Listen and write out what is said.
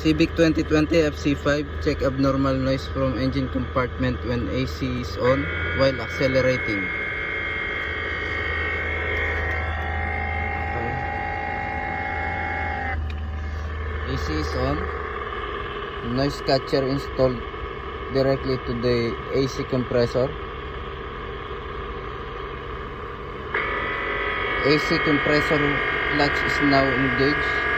Civic 2020 FC5, check abnormal noise from engine compartment when AC is on while accelerating. AC is on. Noise catcher installed directly to the AC compressor. AC compressor clutch is now engaged.